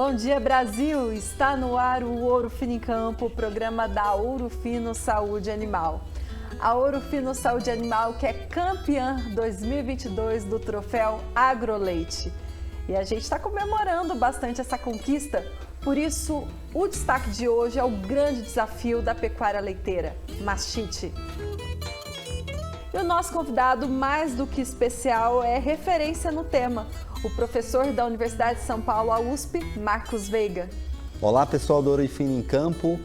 Bom dia, Brasil! Está no ar o Ouro Fino em Campo, o programa da Ouro Fino Saúde Animal. A Ouro Fino Saúde Animal que é campeã 2022 do troféu AgroLeite. E a gente está comemorando bastante essa conquista, por isso o destaque de hoje é o grande desafio da pecuária leiteira, mastite. E o nosso convidado mais do que especial é referência no tema, o professor da Universidade de São Paulo, a USP, Marcos Veiga. Olá pessoal do Ouro Fino em Campo,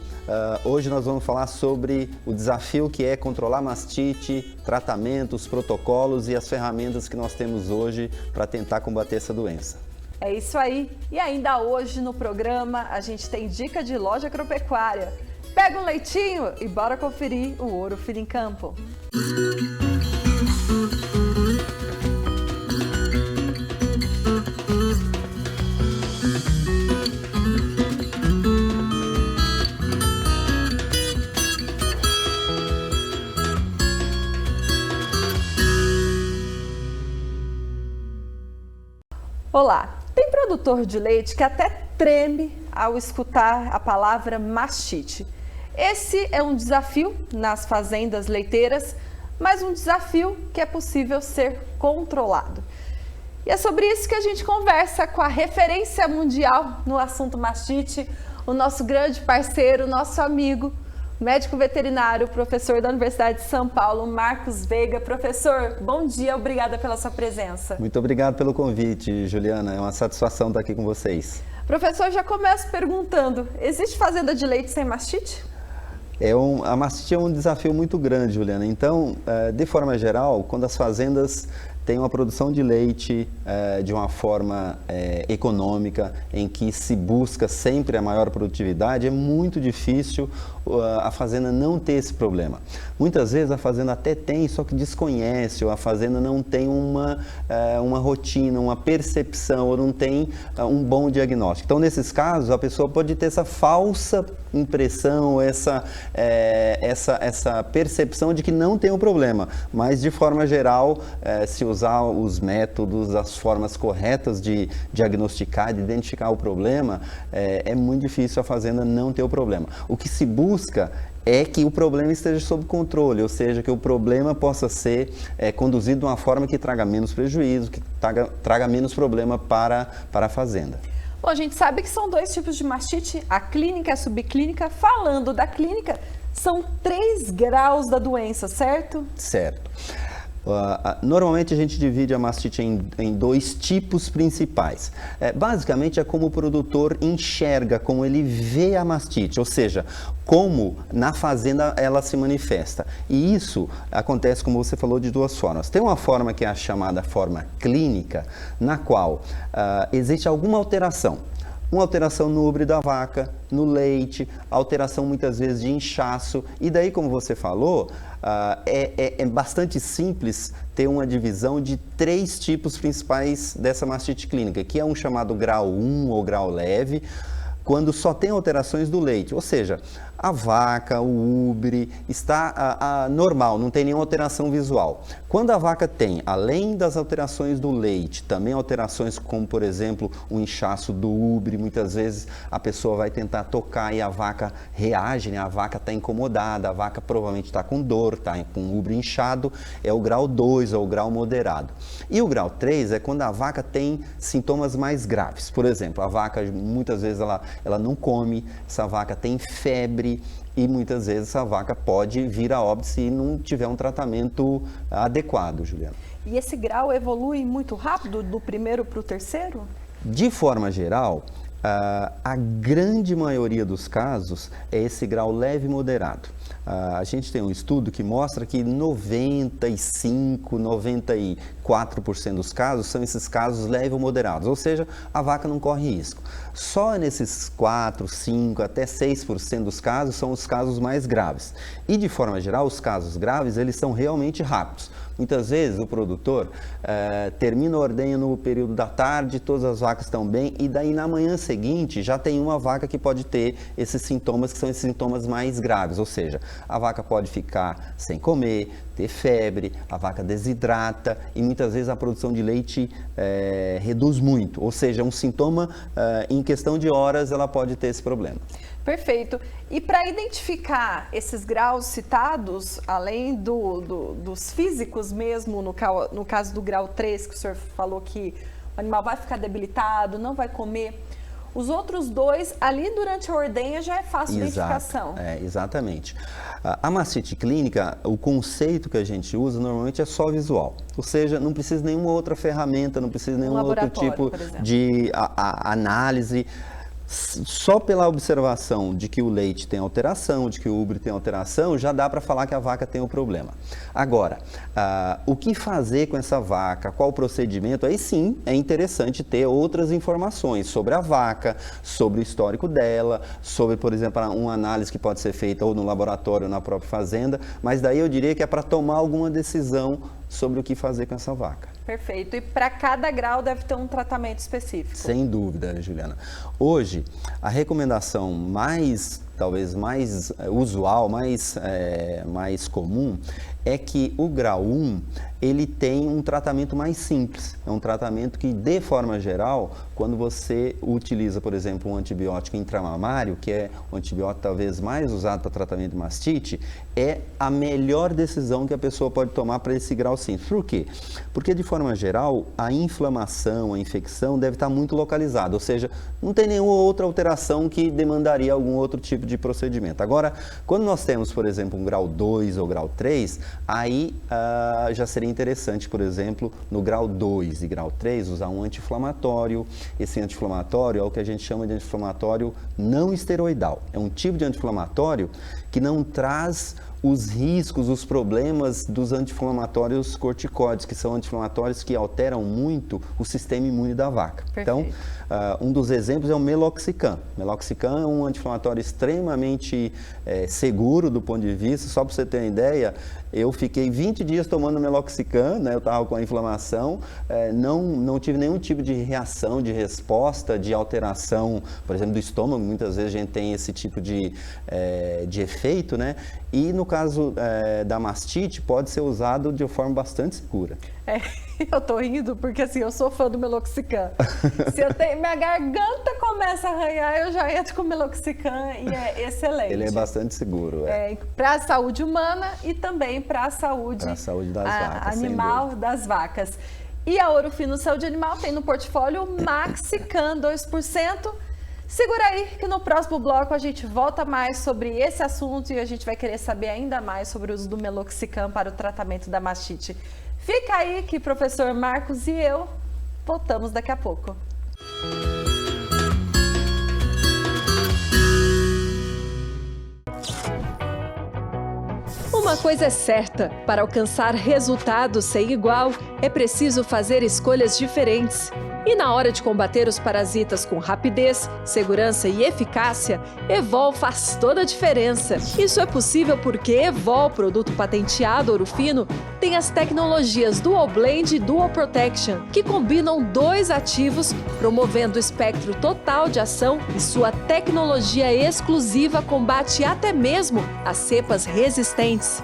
hoje nós vamos falar sobre o desafio que é controlar mastite, tratamentos, protocolos e as ferramentas que nós temos hoje para tentar combater essa doença. É isso aí, e ainda hoje no programa a gente tem dica de loja agropecuária. Pega um leitinho e bora conferir o Ouro Fino em Campo. Olá, tem produtor de leite que até treme ao escutar a palavra mastite. Esse é um desafio nas fazendas leiteiras, mas um desafio que é possível ser controlado. E é sobre isso que a gente conversa com a referência mundial no assunto mastite, o nosso grande parceiro, nosso amigo, médico veterinário, professor da Universidade de São Paulo, Marcos Veiga. Professor, bom dia, obrigada pela sua presença. Muito obrigado pelo convite, Juliana, é uma satisfação estar aqui com vocês. Professor, já começo perguntando, existe fazenda de leite sem mastite? A mastite é um desafio muito grande, Juliana. Então, de forma geral, quando as fazendas têm uma produção de leite de uma forma econômica, em que se busca sempre a maior produtividade, é muito difícil a fazenda não ter esse problema. Muitas vezes a fazenda até tem, só que desconhece, ou a fazenda não tem uma rotina, uma percepção, ou não tem um bom diagnóstico. Então, nesses casos, a pessoa pode ter essa falsa impressão, essa percepção de que não tem o problema, mas de forma geral, se usar os métodos, as formas corretas de diagnosticar, de identificar o problema, é muito difícil a fazenda não ter o problema. O que se busca é que o problema esteja sob controle, ou seja, que o problema possa ser conduzido de uma forma que traga menos prejuízo, que traga menos problema para a fazenda. Bom, a gente sabe que são dois tipos de mastite, a clínica e a subclínica. Falando da clínica, são 3 graus da doença, certo? Certo. Normalmente a gente divide a mastite em 2 tipos principais. Basicamente é como o produtor enxerga, como ele vê a mastite, ou seja, como na fazenda ela se manifesta. E isso acontece, como você falou, de 2 formas. Tem uma forma que é a chamada forma clínica, na qual existe alguma alteração. Uma alteração no úbrio da vaca, no leite, alteração muitas vezes de inchaço. E daí, como você falou, é bastante simples ter uma divisão de 3 tipos principais dessa mastite clínica, que é um chamado grau 1 ou grau leve, quando só tem alterações do leite, ou seja, a vaca, o úbre, está normal, não tem nenhuma alteração visual. Quando a vaca tem, além das alterações do leite, também alterações como, por exemplo, o inchaço do úbre, muitas vezes a pessoa vai tentar tocar e a vaca reage, né? A vaca está incomodada, a vaca provavelmente está com dor, está com o úbre inchado, é o grau 2 ou o grau moderado. E o grau 3 é quando a vaca tem sintomas mais graves. Por exemplo, a vaca muitas vezes ela não come, essa vaca tem febre e muitas vezes essa vaca pode vir a óbito se não tiver um tratamento adequado, Juliana. E esse grau evolui muito rápido, do primeiro para o terceiro? De forma geral, a grande maioria dos casos é esse grau leve e moderado. A gente tem um estudo que mostra que 95, 94% dos casos são esses casos leves ou moderados, ou seja, a vaca não corre risco. Só nesses 4, 5, até 6% dos casos são os casos mais graves. E de forma geral, os casos graves, eles são realmente rápidos. Muitas vezes o produtor termina a ordenha no período da tarde, todas as vacas estão bem, e daí na manhã seguinte já tem uma vaca que pode ter esses sintomas, que são esses sintomas mais graves, ou seja, a vaca pode ficar sem comer, ter febre, a vaca desidrata e muitas vezes a produção de leite reduz muito, ou seja, um sintoma em questão de horas ela pode ter esse problema. Perfeito. E para identificar esses graus citados, além dos físicos mesmo, no caso do grau 3, que o senhor falou que o animal vai ficar debilitado, não vai comer, os outros dois, ali durante a ordenha, já é fácil identificação. Exatamente. A mastite clínica, o conceito que a gente usa normalmente é só visual. Ou seja, não precisa de nenhuma outra ferramenta, não precisa de nenhum outro tipo de análise. Só pela observação de que o leite tem alteração, de que o úbrio tem alteração, já dá para falar que a vaca tem o problema. Agora, o que fazer com essa vaca, qual o procedimento, aí sim é interessante ter outras informações sobre a vaca, sobre o histórico dela, sobre, por exemplo, uma análise que pode ser feita ou no laboratório ou na própria fazenda, mas daí eu diria que é para tomar alguma decisão sobre o que fazer com essa vaca. Perfeito. E para cada grau deve ter um tratamento específico? Sem dúvida, Juliana. Hoje, a recomendação talvez mais usual, mais comum, é que o grau 1, ele tem um tratamento mais simples. É um tratamento que, de forma geral, quando você utiliza, por exemplo, um antibiótico intramamário, que é o antibiótico talvez mais usado para tratamento de mastite, é a melhor decisão que a pessoa pode tomar para esse grau simples. Por quê? Porque, de forma geral, a inflamação, a infecção deve estar muito localizada, ou seja, não tem nenhuma outra alteração que demandaria algum outro tipo de procedimento. Agora, quando nós temos, por exemplo, um grau 2 ou grau 3, aí já seria interessante, por exemplo, no grau 2 e grau 3, usar um anti-inflamatório. Esse anti-inflamatório é o que a gente chama de anti-inflamatório não esteroidal. É um tipo de anti-inflamatório que não traz os riscos, os problemas dos anti-inflamatórios corticoides, que são anti-inflamatórios que alteram muito o sistema imune da vaca. Perfeito. Então, um dos exemplos é o meloxicam. Meloxicam é um anti-inflamatório extremamente seguro do ponto de vista. Só para você ter uma ideia, eu fiquei 20 dias tomando meloxicam, né? Eu estava com a inflamação, não tive nenhum tipo de reação, de resposta, de alteração, por exemplo, do estômago. Muitas vezes a gente tem esse tipo de efeito, né? E no caso da mastite, pode ser usado de forma bastante segura. Eu tô rindo porque assim, eu sou fã do meloxicam. Minha garganta começa a arranhar, eu já entro com meloxicam e é excelente. Ele é bastante seguro. Para a saúde humana e também para a saúde das vacas, animal das vacas. E a Ouro Fino Saúde Animal tem no portfólio Maxicam 2%. Segura aí que no próximo bloco a gente volta mais sobre esse assunto e a gente vai querer saber ainda mais sobre o uso do meloxicam para o tratamento da mastite. Fica aí que o professor Marcos e eu voltamos daqui a pouco. Uma coisa é certa, para alcançar resultados sem igual, é preciso fazer escolhas diferentes. E na hora de combater os parasitas com rapidez, segurança e eficácia, Evol faz toda a diferença. Isso é possível porque Evol, produto patenteado Ouro Fino, tem as tecnologias Dual Blend e Dual Protection, que combinam 2 ativos, promovendo o espectro total de ação e sua tecnologia exclusiva combate até mesmo as cepas resistentes.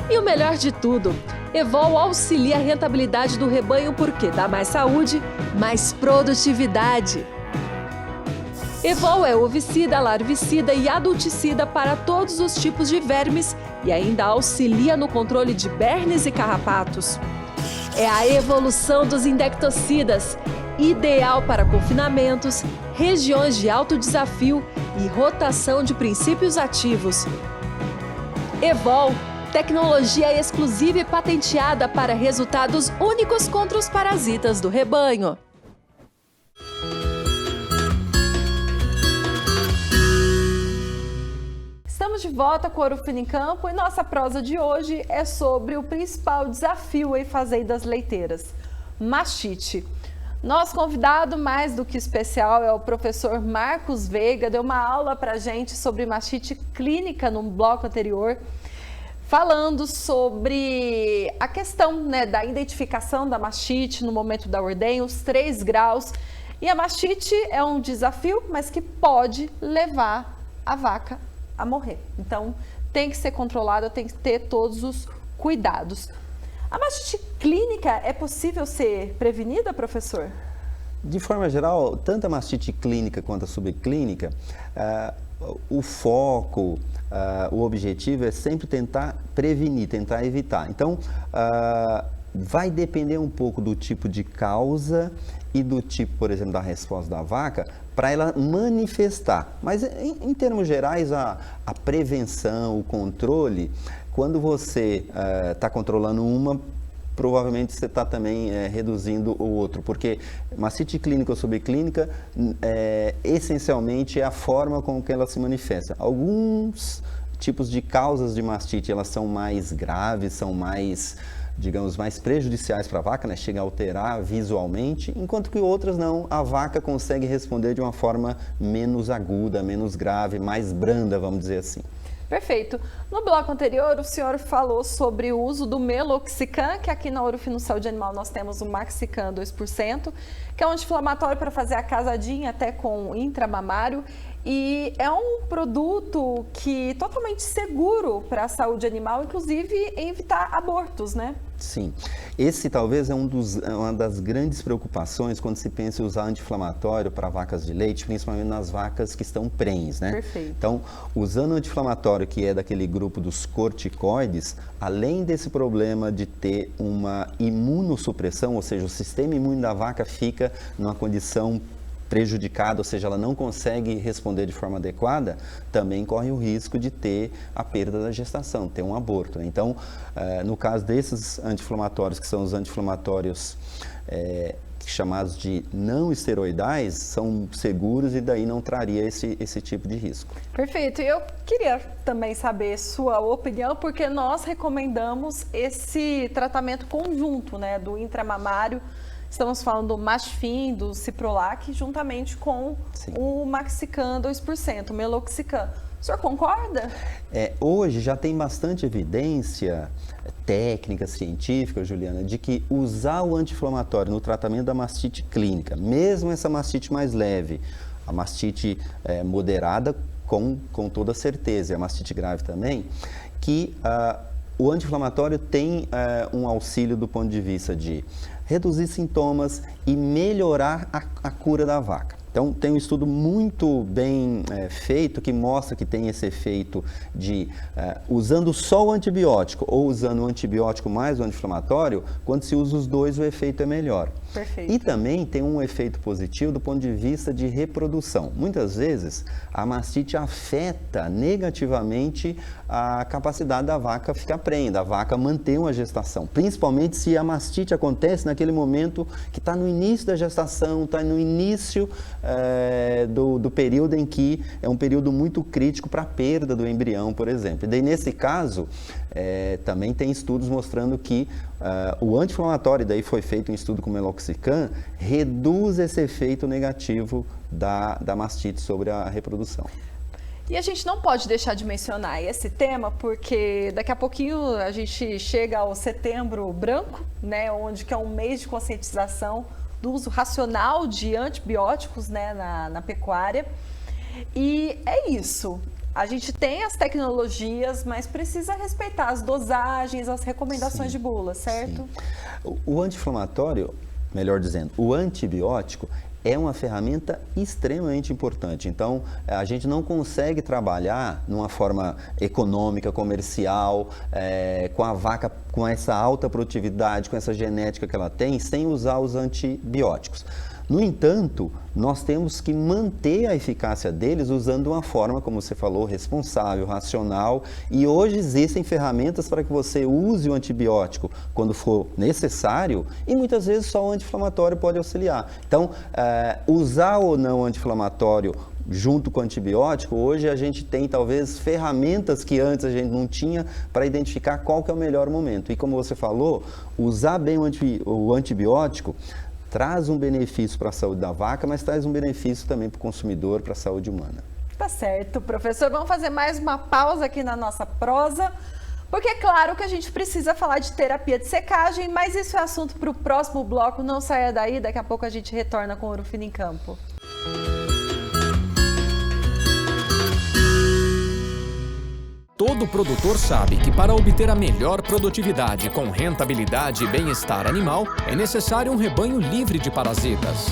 E o melhor de tudo, Evol auxilia a rentabilidade do rebanho porque dá mais saúde, mais produtividade. Evol é ovicida, larvicida e adulticida para todos os tipos de vermes e ainda auxilia no controle de bernes e carrapatos. É a evolução dos indectocidas, ideal para confinamentos, regiões de alto desafio e rotação de princípios ativos. Evol, tecnologia exclusiva e patenteada para resultados únicos contra os parasitas do rebanho. Estamos de volta com Ouro Fino em Campo e nossa prosa de hoje é sobre o principal desafio em fazendas leiteiras, mastite. Nosso convidado, mais do que especial, é o professor Marcos Veiga, deu uma aula para a gente sobre mastite clínica no bloco anterior. falando sobre a questão, né, da identificação da mastite no momento da ordenha, os 3 graus. E a mastite é um desafio, mas que pode levar a vaca a morrer. Então, tem que ser controlada, tem que ter todos os cuidados. A mastite clínica é possível ser prevenida, professor? De forma geral, tanto a mastite clínica quanto a subclínica, o foco, o objetivo é sempre tentar prevenir, tentar evitar. Então, vai depender um pouco do tipo de causa e do tipo, por exemplo, da resposta da vaca, para ela manifestar. Mas, em termos gerais, a prevenção, o controle, quando você está controlando uma, provavelmente você está também reduzindo o outro, porque mastite clínica ou subclínica, essencialmente, é a forma com que ela se manifesta. Alguns tipos de causas de mastite, elas são mais graves, são mais, digamos, mais prejudiciais para a vaca, né? Chega a alterar visualmente, enquanto que outras não, a vaca consegue responder de uma forma menos aguda, menos grave, mais branda, vamos dizer assim. Perfeito. No bloco anterior, o senhor falou sobre o uso do Meloxicam, que aqui na Ourofino Saúde Animal nós temos o Maxicam 2%, que é um anti-inflamatório para fazer a casadinha até com intramamário. E é um produto que totalmente seguro para a saúde animal, inclusive evitar abortos, né? Sim. Esse talvez é uma das grandes preocupações quando se pensa em usar anti-inflamatório para vacas de leite, principalmente nas vacas que estão prenhes, né? Perfeito. Então, usando anti-inflamatório que é daquele grupo dos corticoides, além desse problema de ter uma imunossupressão, ou seja, o sistema imune da vaca fica numa condição prejudicada, ou seja, ela não consegue responder de forma adequada, também corre o risco de ter a perda da gestação, ter um aborto. Então, no caso desses anti-inflamatórios, que são os anti-inflamatórios chamados de não esteroidais, são seguros e daí não traria esse tipo de risco. Perfeito. E eu queria também saber sua opinião, porque nós recomendamos esse tratamento conjunto, né, do intramamário. Estamos falando do Mastfin, do Ciprolac, juntamente com Sim. o Maxicam 2%, o Meloxicam. O senhor concorda? Hoje já tem bastante evidência técnica, científica, Juliana, de que usar o anti-inflamatório no tratamento da mastite clínica, mesmo essa mastite mais leve, a mastite moderada, com toda certeza, e a mastite grave também, que o anti-inflamatório tem um auxílio do ponto de vista de reduzir sintomas e melhorar a cura da vaca. Então, tem um estudo muito bem feito que mostra que tem esse efeito de usando só o antibiótico ou usando o antibiótico mais o anti-inflamatório, quando se usa os dois, o efeito é melhor. Perfeito. E também tem um efeito positivo do ponto de vista de reprodução. Muitas vezes, a mastite afeta negativamente a capacidade da vaca ficar prenha, da vaca manter uma gestação, principalmente se a mastite acontece naquele momento que está no início da gestação, está no início do período em que é um período muito crítico para a perda do embrião, por exemplo. E daí, nesse caso, também tem estudos mostrando que o anti-inflamatório, daí foi feito um estudo com o Meloxicam, reduz esse efeito negativo da mastite sobre a reprodução. E a gente não pode deixar de mencionar esse tema, porque daqui a pouquinho a gente chega ao Setembro Branco, né, onde que é um mês de conscientização do uso racional de antibióticos, né, na pecuária. E é isso. A gente tem as tecnologias, mas precisa respeitar as dosagens, as recomendações de bula, certo? Sim. O anti-inflamatório, melhor dizendo, o antibiótico é uma ferramenta extremamente importante. Então, a gente não consegue trabalhar numa forma econômica, comercial, com a vaca com essa alta produtividade, com essa genética que ela tem, sem usar os antibióticos. No entanto, nós temos que manter a eficácia deles usando uma forma, como você falou, responsável, racional. E hoje existem ferramentas para que você use o antibiótico quando for necessário e muitas vezes só o anti-inflamatório pode auxiliar. Então, usar ou não o anti-inflamatório junto com o antibiótico, hoje a gente tem talvez ferramentas que antes a gente não tinha para identificar qual que é o melhor momento. E como você falou, usar bem o antibiótico traz um benefício para a saúde da vaca, mas traz um benefício também para o consumidor, para a saúde humana. Tá certo, professor. Vamos fazer mais uma pausa aqui na nossa prosa. Porque é claro que a gente precisa falar de terapia de secagem, mas isso é assunto para o próximo bloco. Não saia daí, daqui a pouco a gente retorna com Ouro Fino em Campo. Todo produtor sabe que para obter a melhor produtividade com rentabilidade e bem-estar animal, é necessário um rebanho livre de parasitas.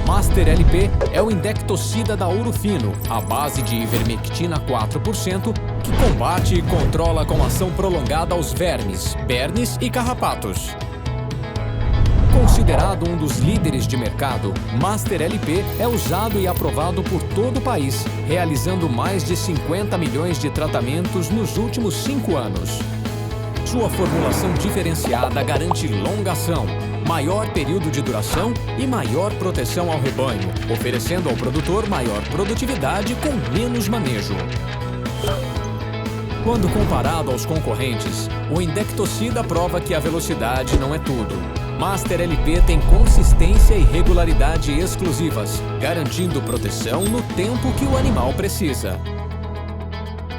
Master LP é o indectocida da Ouro Fino, à base de ivermectina 4%, que combate e controla com ação prolongada aos vermes, bernes e carrapatos. Considerado um dos líderes de mercado, Master LP é usado e aprovado por todo o país, realizando mais de 50 milhões de tratamentos nos últimos 5 anos. Sua formulação diferenciada garante longa ação, maior período de duração e maior proteção ao rebanho, oferecendo ao produtor maior produtividade com menos manejo. Quando comparado aos concorrentes, o indectocida prova que a velocidade não é tudo. Master LP tem consistência e regularidade exclusivas, garantindo proteção no tempo que o animal precisa.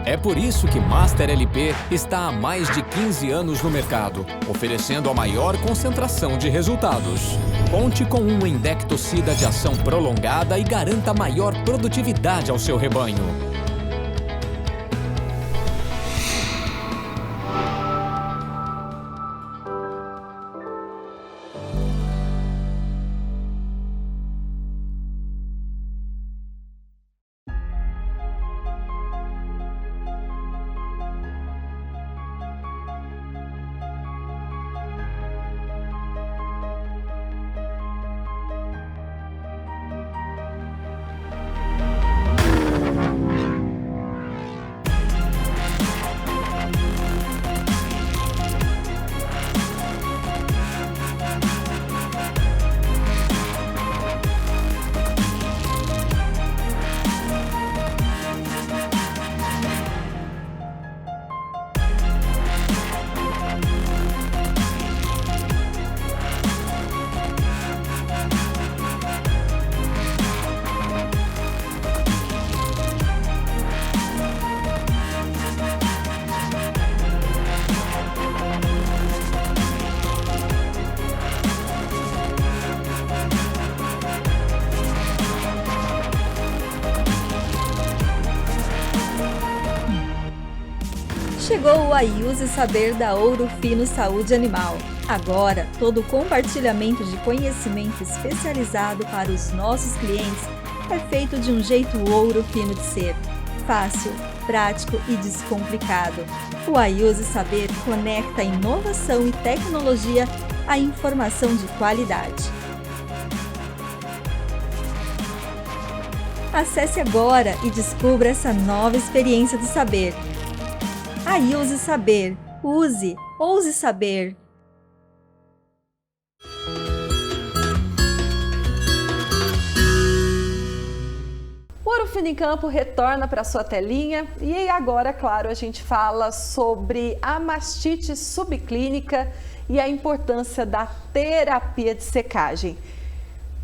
É por isso que Master LP está há mais de 15 anos no mercado, oferecendo a maior concentração de resultados. Conte com um indectocida de ação prolongada e garanta maior produtividade ao seu rebanho. Chegou o Aiuse Saber da Ouro Fino Saúde Animal. Agora, todo o compartilhamento de conhecimento especializado para os nossos clientes é feito de um jeito ouro fino de ser. Fácil, prático e descomplicado. O Aiuse Saber conecta inovação e tecnologia à informação de qualidade. Acesse agora e descubra essa nova experiência do saber. Aiuse Saber. Use, ouse saber. O Ouro Fino em Campo retorna para sua telinha e agora, claro, a gente fala sobre a mastite subclínica e a importância da terapia de secagem.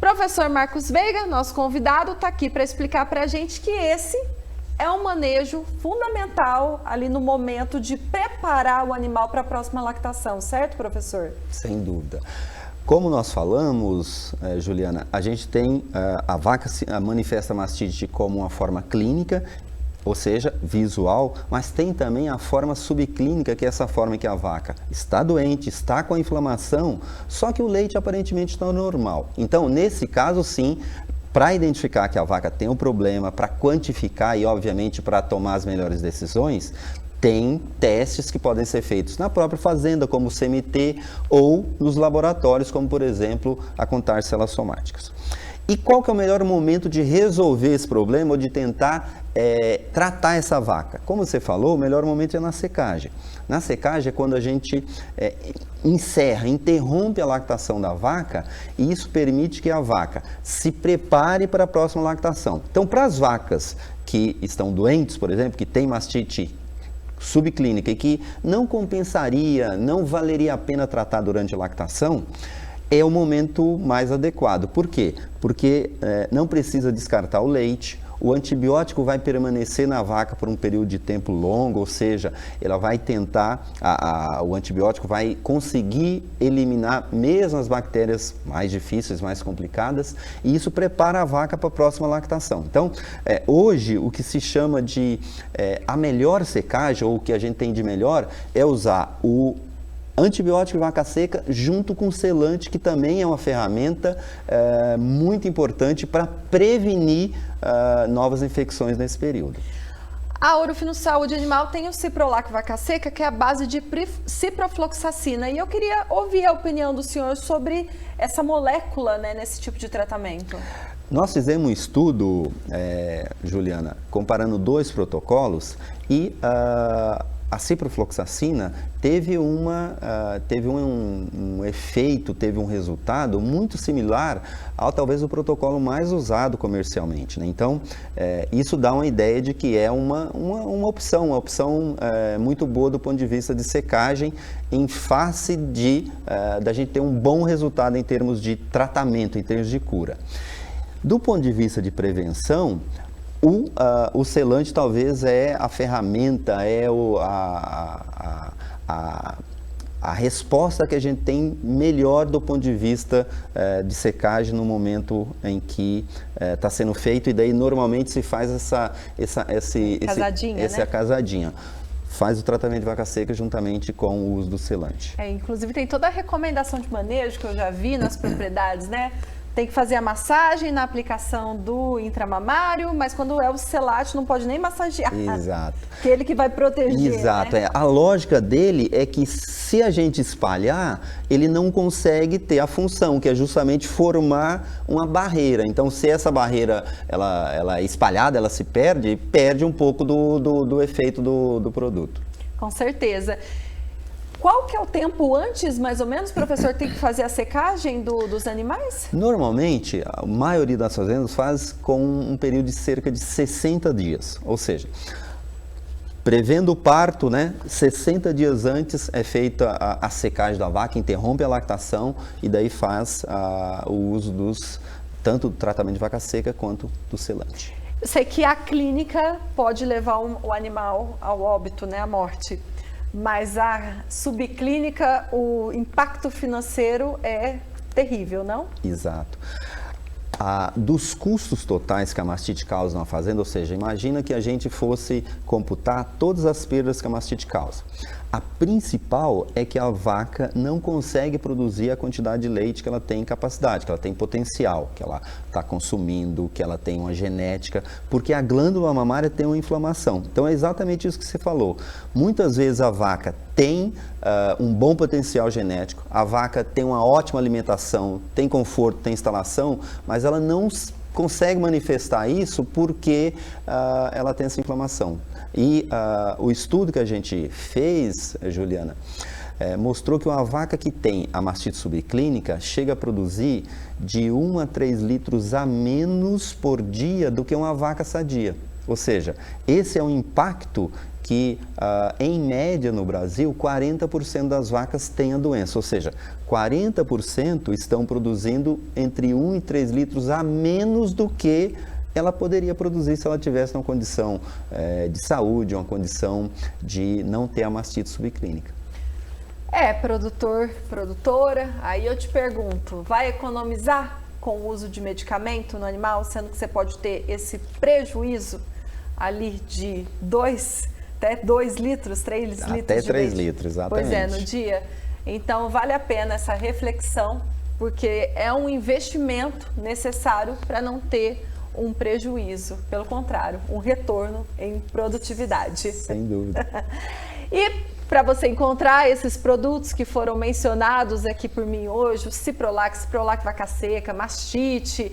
Professor Marcos Veiga, nosso convidado, está aqui para explicar para a gente que esse é um manejo fundamental ali no momento de preparar o animal para a próxima lactação, certo, professor? Sem dúvida. Como nós falamos, Juliana, a gente tem a vaca manifesta mastite como uma forma clínica, ou seja, visual, mas tem também a forma subclínica, que é essa forma que a vaca está doente, está com a inflamação, só que o leite aparentemente está normal. Então, nesse caso, sim, para identificar que a vaca tem um problema, para quantificar e, obviamente, para tomar as melhores decisões, tem testes que podem ser feitos na própria fazenda, como o CMT, ou nos laboratórios, como, por exemplo, a contar células somáticas. E qual que é o melhor momento de resolver esse problema ou de tentar tratar essa vaca? Como você falou, o melhor momento é na secagem. Na secagem é quando a gente interrompe a lactação da vaca e isso permite que a vaca se prepare para a próxima lactação. Então, para as vacas que estão doentes, por exemplo, que têm mastite subclínica e que não compensaria, não valeria a pena tratar durante a lactação, é o momento mais adequado. Por quê? Porque não precisa descartar o leite, o antibiótico vai permanecer na vaca por um período de tempo longo, ou seja, ela vai tentar, o antibiótico vai conseguir eliminar mesmo as bactérias mais difíceis, mais complicadas, e isso prepara a vaca para a próxima lactação. Então, hoje, o que se chama de a melhor secagem, ou o que a gente tem de melhor, é usar o antibiótico de vaca seca junto com selante, que também é uma ferramenta muito importante para prevenir novas infecções nesse período. A Ouro Fino Saúde Animal tem o Ciprolac Vaca Seca, que é a base de ciprofloxacina. E eu queria ouvir a opinião do senhor sobre essa molécula, né, nesse tipo de tratamento. Nós fizemos um estudo, Juliana, comparando 2 protocolos e a ciprofloxacina teve um efeito, teve um resultado muito similar ao talvez o protocolo mais usado comercialmente, né? Então, isso dá uma ideia de que é uma opção muito boa do ponto de vista de secagem, em face da gente ter um bom resultado em termos de tratamento, em termos de cura. Do ponto de vista de prevenção, o selante talvez é a ferramenta, a resposta que a gente tem melhor do ponto de vista de secagem no momento em que está sendo feito, e daí normalmente se faz essa casadinha. Faz o tratamento de vaca seca juntamente com o uso do selante. Inclusive tem toda a recomendação de manejo que eu já vi nas propriedades, né? Tem que fazer a massagem na aplicação do intramamário, mas quando é o selate não pode nem massagear. Exato. Aquele que vai proteger. Exato. Né? A lógica dele é que se a gente espalhar, ele não consegue ter a função, que é justamente formar uma barreira. Então, se essa barreira ela é espalhada, ela se perde um pouco do efeito do produto. Com certeza. Qual que é o tempo antes, mais ou menos, professor, tem que fazer a secagem dos animais? Normalmente, a maioria das fazendas faz com um período de cerca de 60 dias. Ou seja, prevendo o parto, né, 60 dias antes é feita a secagem da vaca, interrompe a lactação e daí faz o uso tanto do tratamento de vaca seca quanto do selante. Eu sei que a clínica pode levar o animal ao óbito, né, à morte. Mas a subclínica, o impacto financeiro é terrível, não? Exato. Dos custos totais que a mastite causa na fazenda, ou seja, imagina que a gente fosse computar todas as perdas que a mastite causa. A principal é que a vaca não consegue produzir a quantidade de leite que ela tem capacidade, que ela tem potencial, que ela está consumindo, que ela tem uma genética, porque a glândula mamária tem uma inflamação. Então é exatamente isso que você falou. Muitas vezes a vaca tem um bom potencial genético, a vaca tem uma ótima alimentação, tem conforto, tem instalação, mas ela não consegue manifestar isso porque ela tem essa inflamação. E o estudo que a gente fez, Juliana, mostrou que uma vaca que tem a mastite subclínica chega a produzir de 1 a 3 litros a menos por dia do que uma vaca sadia. Ou seja, esse é um impacto que, em média no Brasil, 40% das vacas têm a doença, ou seja, 40% estão produzindo entre 1 e 3 litros a menos do que ela poderia produzir se ela tivesse uma condição de saúde, uma condição de não ter a mastite subclínica. Produtor, produtora, aí eu te pergunto, vai economizar com o uso de medicamento no animal, sendo que você pode ter esse prejuízo ali de 2 litros, 3 litros até de 3 leite. litros, exatamente. Pois é, no dia. Então, vale a pena essa reflexão, porque é um investimento necessário para não ter um prejuízo. Pelo contrário, um retorno em produtividade. Sem dúvida. E para você encontrar esses produtos que foram mencionados aqui por mim hoje, o Ciprolac Vaca Seca, Mastite,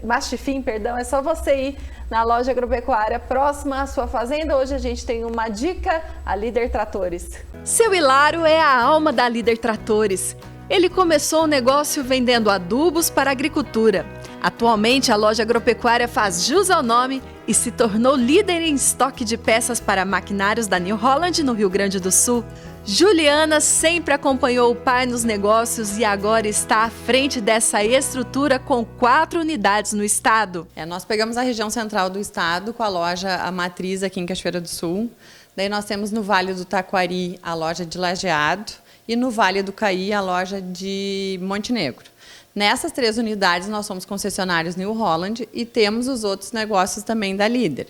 Mastifim, é só você ir na loja agropecuária próxima à sua fazenda. Hoje a gente tem uma dica, a Líder Tratores. Seu Hilário é a alma da Líder Tratores. Ele começou o negócio vendendo adubos para a agricultura. Atualmente, a loja agropecuária faz jus ao nome e se tornou líder em estoque de peças para maquinários da New Holland, no Rio Grande do Sul. Juliana sempre acompanhou o pai nos negócios e agora está à frente dessa estrutura com 4 unidades no estado. Nós pegamos a região central do estado com a loja a matriz aqui em Cachoeira do Sul. Daí nós temos no Vale do Taquari a loja de Lajeado e no Vale do Caí a loja de Montenegro. Nessas 3 unidades nós somos concessionários New Holland e temos os outros negócios também da Líder.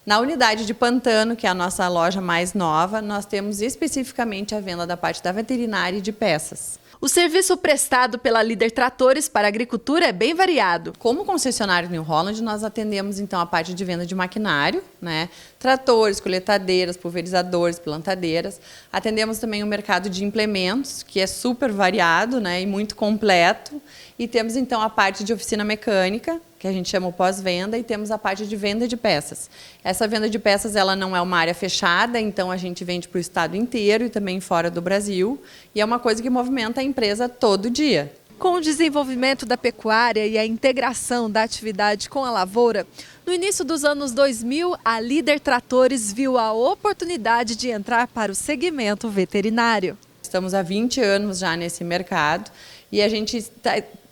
Na unidade de Pantano, que é a nossa loja mais nova, nós temos especificamente a venda da parte da veterinária e de peças. O serviço prestado pela Líder Tratores para a agricultura é bem variado. Como concessionário New Holland, nós atendemos então a parte de venda de maquinário, né? Tratores, coletadeiras, pulverizadores, plantadeiras. Atendemos também o mercado de implementos, que é super variado, né? E muito completo. E temos então a parte de oficina mecânica, que a gente chama o pós-venda, e temos a parte de venda de peças. Essa venda de peças ela não é uma área fechada, então a gente vende para o estado inteiro e também fora do Brasil, e é uma coisa que movimenta a empresa todo dia. Com o desenvolvimento da pecuária e a integração da atividade com a lavoura, no início dos anos 2000, a Líder Tratores viu a oportunidade de entrar para o segmento veterinário. Estamos há 20 anos já nesse mercado e a gente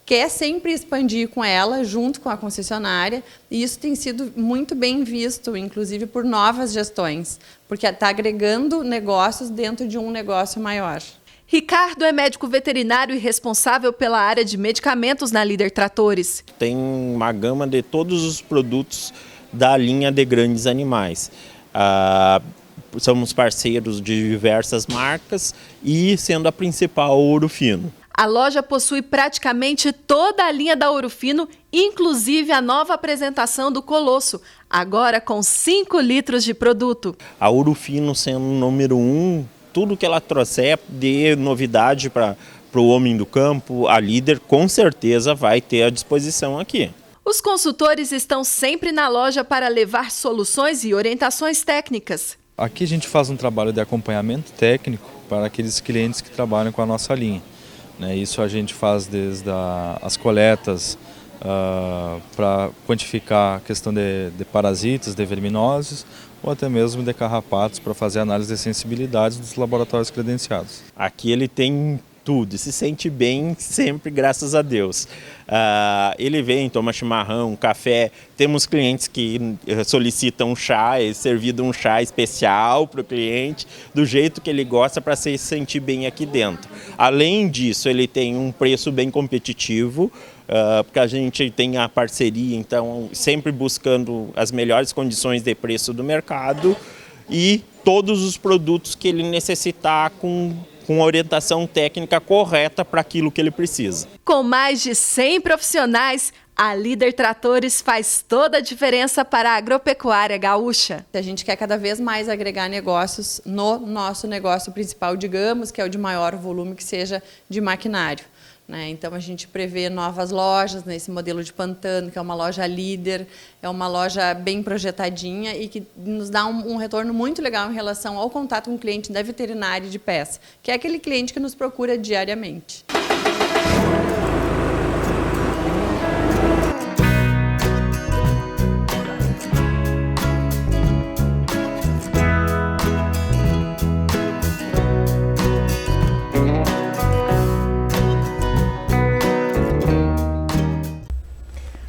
quer sempre expandir com ela, junto com a concessionária, e isso tem sido muito bem visto, inclusive por novas gestões, porque está agregando negócios dentro de um negócio maior. Ricardo é médico veterinário e responsável pela área de medicamentos na Líder Tratores. Tem uma gama de todos os produtos da linha de grandes animais. Somos parceiros de diversas marcas e sendo a principal Ouro Fino. A loja possui praticamente toda a linha da Ouro Fino, inclusive a nova apresentação do Colosso, agora com 5 litros de produto. A Ouro Fino sendo o número 1, tudo que ela trouxer de novidade para o homem do campo, a Líder com certeza vai ter à disposição aqui. Os consultores estão sempre na loja para levar soluções e orientações técnicas. Aqui a gente faz um trabalho de acompanhamento técnico para aqueles clientes que trabalham com a nossa linha. Isso a gente faz desde as coletas para quantificar a questão de parasitas, de verminoses ou até mesmo de carrapatos para fazer análise de sensibilidade dos laboratórios credenciados. Aqui ele tem tudo, se sente bem sempre, graças a Deus. Ele vem, toma chimarrão, café, temos clientes que solicitam chá, é servido um chá especial para o cliente, do jeito que ele gosta para se sentir bem aqui dentro. Além disso, ele tem um preço bem competitivo, porque a gente tem a parceria, então sempre buscando as melhores condições de preço do mercado e todos os produtos que ele necessitar com orientação técnica correta para aquilo que ele precisa. Com mais de 100 profissionais, a Líder Tratores faz toda a diferença para a agropecuária gaúcha. A gente quer cada vez mais agregar negócios no nosso negócio principal, digamos, que é o de maior volume, que seja de maquinário. Então a gente prevê novas lojas nesse modelo de Pantano, que é uma loja líder, é uma loja bem projetadinha e que nos dá um retorno muito legal em relação ao contato com o cliente da veterinária e de peça, que é aquele cliente que nos procura diariamente.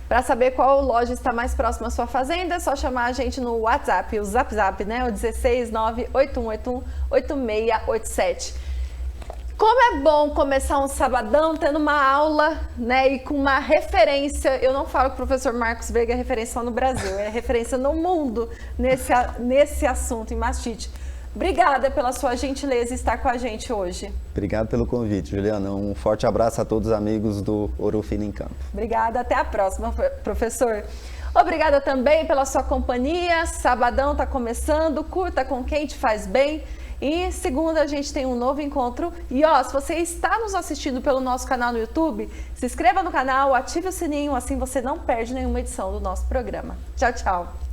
Para saber qual loja está mais próxima à sua fazenda, é só chamar a gente no WhatsApp, o Zap, né? O 16981818687. Como é bom começar um sabadão tendo uma aula, né? E com uma referência. Eu não falo que o professor Marcos Veiga é referência só no Brasil, é referência no mundo nesse assunto, em mastite. Obrigada pela sua gentileza em estar com a gente hoje. Obrigado pelo convite, Juliana. Um forte abraço a todos os amigos do Ouro Fino em Campo. Obrigada, até a próxima, professor. Obrigada também pela sua companhia. Sabadão está começando, curta com quem te faz bem. E segunda a gente tem um novo encontro. E se você está nos assistindo pelo nosso canal no YouTube, se inscreva no canal, ative o sininho, assim você não perde nenhuma edição do nosso programa. Tchau, tchau.